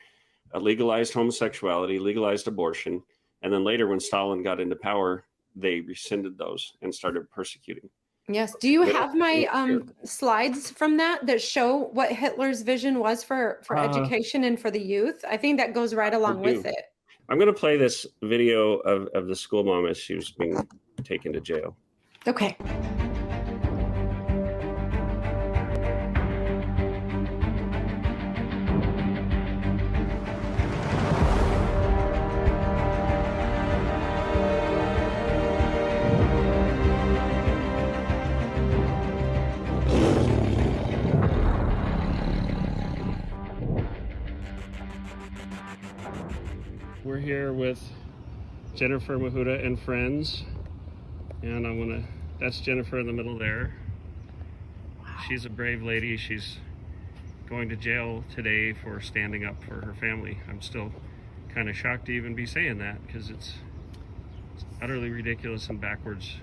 legalized homosexuality, legalized abortion. And then later when Stalin got into power, they rescinded those and started persecuting. Yes. Do you They don't have my care. slides from that show what Hitler's vision was for education and for the youth? I think that goes right along with it. I'm going to play this video of the school mom as she was being taken to jail. Okay. We're here with Jennifer Mahuta and friends, and that's Jennifer in the middle there. She's a brave lady. She's going to jail today for standing up for her family. I'm still kind of shocked to even be saying that, because it's utterly ridiculous and backwards.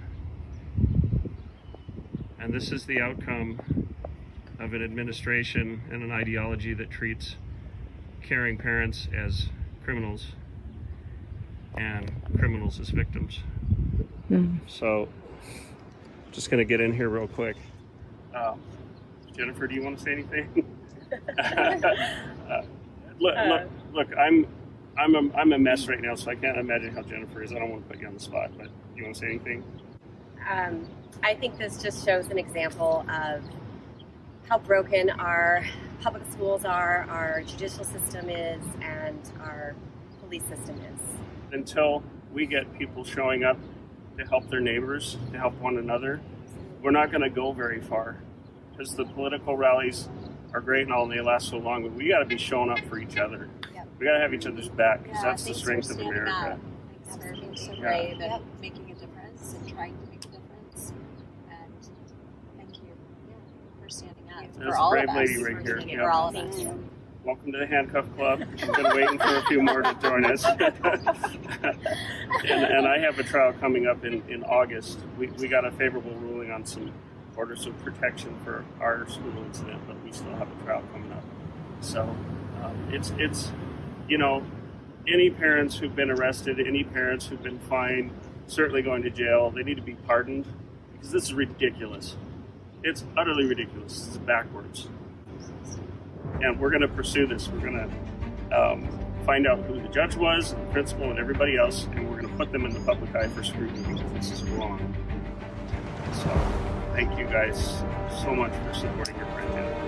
And this is the outcome of an administration and an ideology that treats caring parents as criminals and criminals as victims. So just going to get in here real quick. Jennifer, do you want to say anything? Look, I'm a mess right now, so I can't imagine how Jennifer is. I don't want to put you on the spot, but you want to say anything? I think this just shows an example of how broken our public schools are, our judicial system is, and our police system is. Until we get people showing up to help their neighbors, to help one another, we're not going to go very far, because the political rallies are great and all, and they last so long, but we got to be showing up for each other. Yep. We got to have each other's back, because that's the strength of America. Thanks for being so brave and making a difference and trying to make a difference. And thank you for standing up. There's a brave lady right here. For all of us. Welcome to the Handcuff Club. We've been waiting for a few more to join us. and I have a trial coming up in August. We got a favorable ruling on some orders of protection for our school incident, but we still have a trial coming up. So it's you know, any parents who've been arrested, any parents who've been fined, certainly going to jail, they need to be pardoned, because this is ridiculous. It's utterly ridiculous. It's backwards. And we're going to pursue this. We're going to find out who the judge was, the principal, and everybody else, and we're going to put them in the public eye for scrutiny, because this is wrong. So thank you guys so much for supporting your friend Jennifer.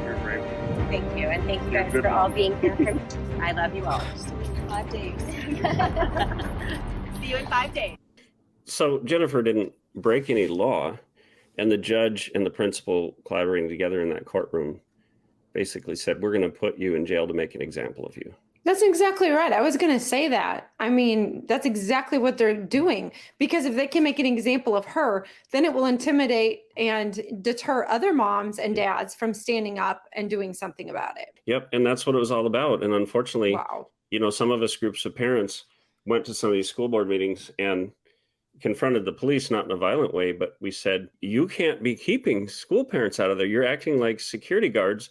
You're brave. Thank you, and thank you guys for all being here. I love you all. See you in 5 days. See you in 5 days. So Jennifer didn't break any law, and the judge and the principal collaborating together in that courtroom basically said, we're going to put you in jail to make an example of you. That's exactly right. I was going to say that. I mean, that's exactly what they're doing, because if they can make an example of her, then it will intimidate and deter other moms and dads from standing up and doing something about it. Yep. And that's what it was all about. And unfortunately, Wow. You know, some of us groups of parents went to some of these school board meetings and confronted the police, not in a violent way, but we said, you can't be keeping school parents out of there. You're acting like security guards.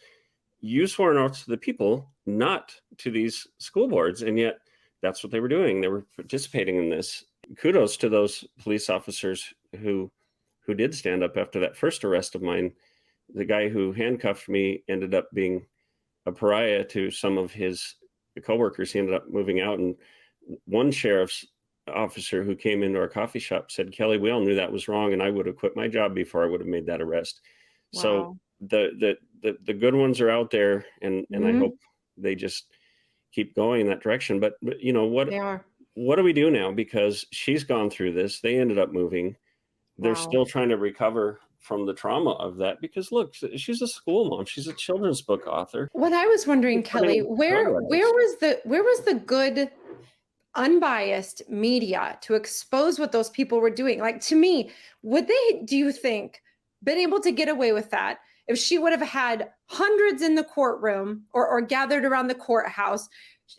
You swore an oath to the people, not to these school boards. And yet that's what they were doing. They were participating in this. Kudos to those police officers who did stand up after that first arrest of mine. The guy who handcuffed me ended up being a pariah to some of his coworkers. He ended up moving out. And one sheriff's officer who came into our coffee shop said, Kelly, we all knew that was wrong, and I would have quit my job before I would have made that arrest. Wow. So the good ones are out there, and I hope they just keep going in that direction. But you know what do we do now? Because she's gone through this. They ended up moving. They're still trying to recover from the trauma of that, because look, she's a school mom. She's a children's book author. What I was wondering, Kelly, where was the good unbiased media to expose what those people were doing? Like, to me, would they, do you think, been able to get away with that if she would have had hundreds in the courtroom or gathered around the courthouse,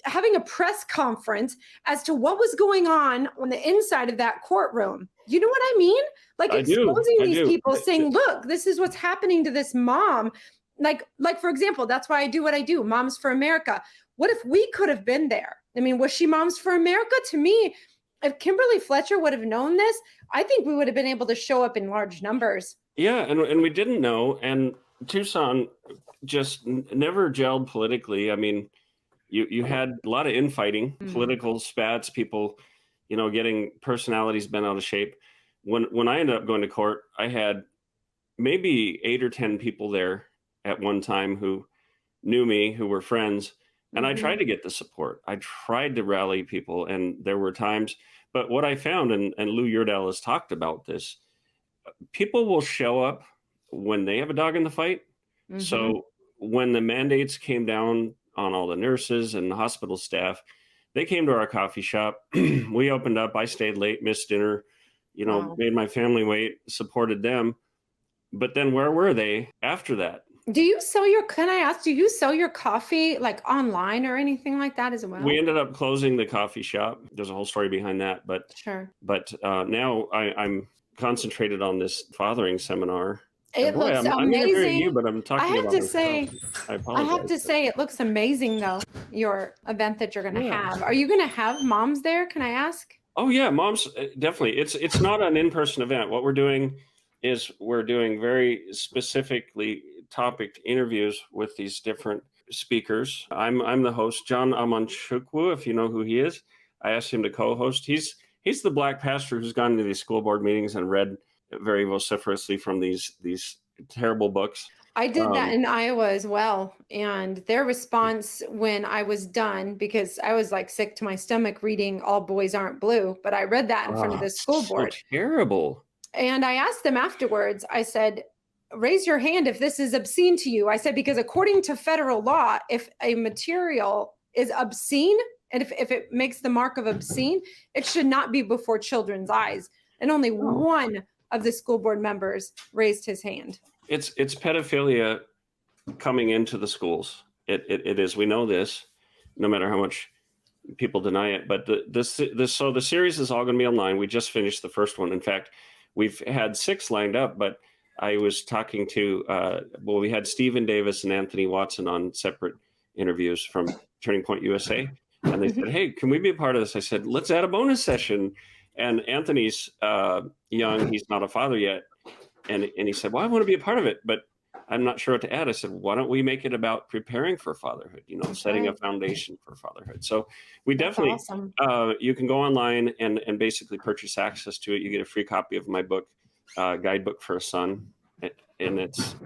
having a press conference as to what was going on the inside of that courtroom. You know what I mean? Like exposing these people, saying, look, this is what's happening to this mom. Like, for example, that's why I do what I do, Moms for America. What if we could have been there? I mean, was she Moms for America? To me, if Kimberly Fletcher would have known this, I think we would have been able to show up in large numbers. Yeah, and we didn't know. And Tucson just never gelled politically. I mean, you had a lot of infighting, political spats, people, getting personalities bent out of shape. When I ended up going to court, I had maybe 8 or 10 people there at one time who knew me, who were friends. And I tried to get the support. I tried to rally people. And there were times, but what I found, and Lou Yurdell has talked about this, people will show up when they have a dog in the fight. So when the mandates came down on all the nurses and the hospital staff, they came to our coffee shop. We opened up. I stayed late, missed dinner, made my family wait, supported them. But then where were they after that? Can I ask, do you sell your coffee like online or anything like that as well? We ended up closing the coffee shop. There's a whole story behind that. But now I'm concentrated on this fathering seminar. It looks amazing. I'm interviewing you, but I'm talking I have about to myself. say, I apologize. I have to say, it looks amazing though, your event that you're going to have. Are you going to have moms there? Can I ask? Oh yeah, moms, definitely. It's not an in-person event. What we're doing is we're doing very specifically topic interviews with these different speakers. I'm the host, John Amanchukwu, if you know who he is. I asked him to co-host. He's the black pastor who's gone to these school board meetings and read very vociferously from these terrible books. I did that in Iowa as well. And their response when I was done, because I was like sick to my stomach reading All Boys Aren't Blue, but I read that in front of the school board. So terrible. And I asked them afterwards, I said, raise your hand if this is obscene to you. I said, because according to federal law, if a material is obscene, and if it makes the mark of obscene, it should not be before children's eyes. And only one of the school board members raised his hand. It's pedophilia coming into the schools. It is. We know this, no matter how much people deny it. But so the series is all going to be online. We just finished the first one. In fact, we've had 6 lined up, but I was talking to, we had Stephen Davis and Anthony Watson on separate interviews from Turning Point USA. And they said, hey, can we be a part of this? I said, let's add a bonus session. And Anthony's young. He's not a father yet. And he said, well, I want to be a part of it, but I'm not sure what to add. I said, why don't we make it about preparing for fatherhood, setting a foundation for fatherhood. So we definitely, you can go online and basically purchase access to it. You get a free copy of my book, Guidebook for a Son. And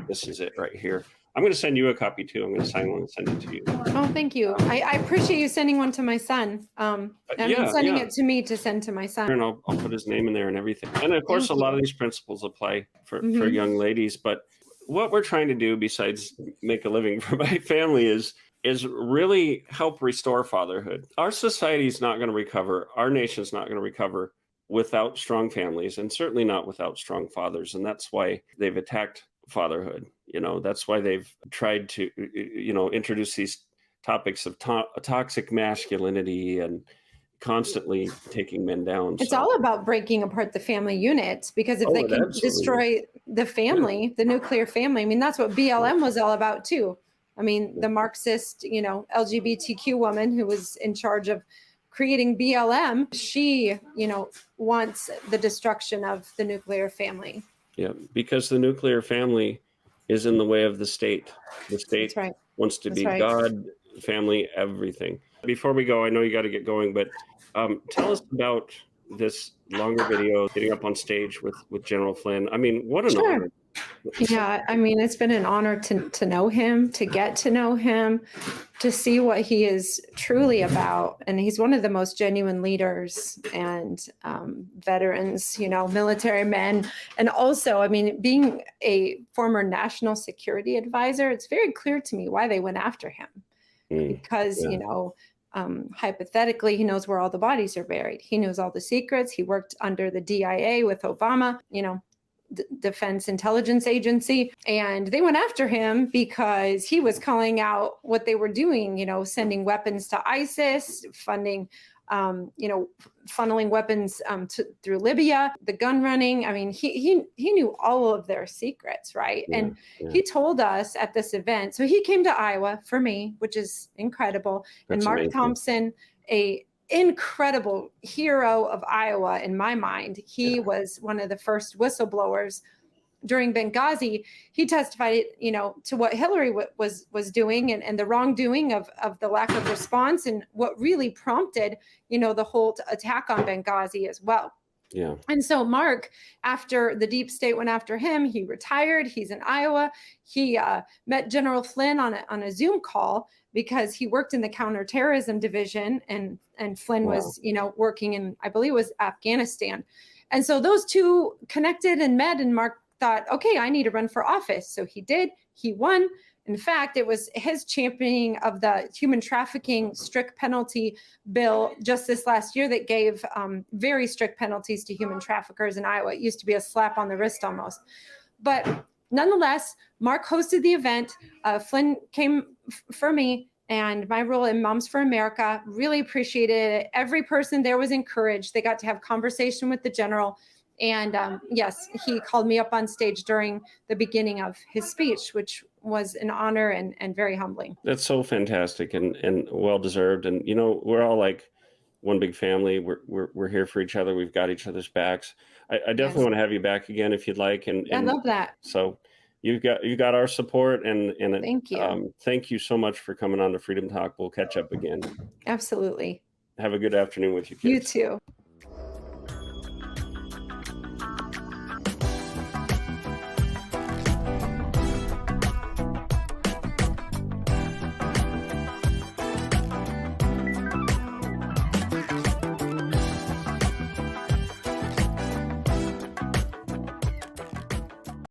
this is it right here. I'm going to send you a copy too. I'm going to sign one and send it to you. Oh, thank you. I appreciate you sending one to my son. Sending it to me to send to my son. And I'll put his name in there and everything. And of course, a lot of these principles apply for young ladies. But what we're trying to do, besides make a living for my family, is really help restore fatherhood. Our society is not going to recover. Our nation's not going to recover without strong families, and certainly not without strong fathers. And that's why they've attacked fatherhood. That's why they've tried to, introduce these topics of toxic masculinity and constantly taking men down. It's all about breaking apart the family unit, because if they can destroy the family, the nuclear family, I mean, that's what BLM was all about too. I mean, the marxist, LGBTQ woman who was in charge of creating BLM, she, wants the destruction of the nuclear family. Yeah, because the nuclear family is in the way of the state. The state wants to be God, family, everything. Before we go, I know you got to get going, but tell us about this longer video, getting up on stage with General Flynn. I mean, what an honor. Yeah, I mean, it's been an honor to know him, to get to know him, to see what he is truly about. And he's one of the most genuine leaders and veterans, military men. And also, I mean, being a former national security advisor, it's very clear to me why they went after him. Because, hypothetically, he knows where all the bodies are buried. He knows all the secrets. He worked under the DIA with Obama. Defense Intelligence Agency. And they went after him because he was calling out what they were doing, sending weapons to ISIS, funding, funneling weapons through Libya, the gun running. I mean, he knew all of their secrets, right? Yeah, and yeah. he told us at this event. So he came to Iowa for me, which is incredible. That's and Mark amazing. Thompson, a incredible hero of Iowa in my mind. He was one of the first whistleblowers during Benghazi. He testified, to what Hillary was doing and the wrongdoing of the lack of response and what really prompted, the whole attack on Benghazi as well. Yeah. And so Mark, after the deep state went after him, he retired. He's in Iowa. He met General Flynn on a Zoom call because he worked in the counterterrorism division, and Flynn was, working in, I believe it was Afghanistan. And so those two connected and met, and Mark thought, okay, I need to run for office. So he did. He won. In fact, it was his championing of the human trafficking strict penalty bill just this last year that gave very strict penalties to human traffickers in Iowa. It used to be a slap on the wrist almost. But nonetheless, Mark hosted the event. Flynn came for me, and my role in Moms for America. Really appreciated it. Every person there was encouraged. They got to have conversation with the general. And yes, he called me up on stage during the beginning of his speech, which was an honor and very humbling. That's so fantastic and well-deserved. And, we're all like one big family. We're here for each other. We've got each other's backs. I definitely want to have you back again if you'd like. And I love that. So you got our support and thank you. Thank you so much for coming on to Freedom Talk. We'll catch up again. Absolutely. Have a good afternoon with your kids. You too.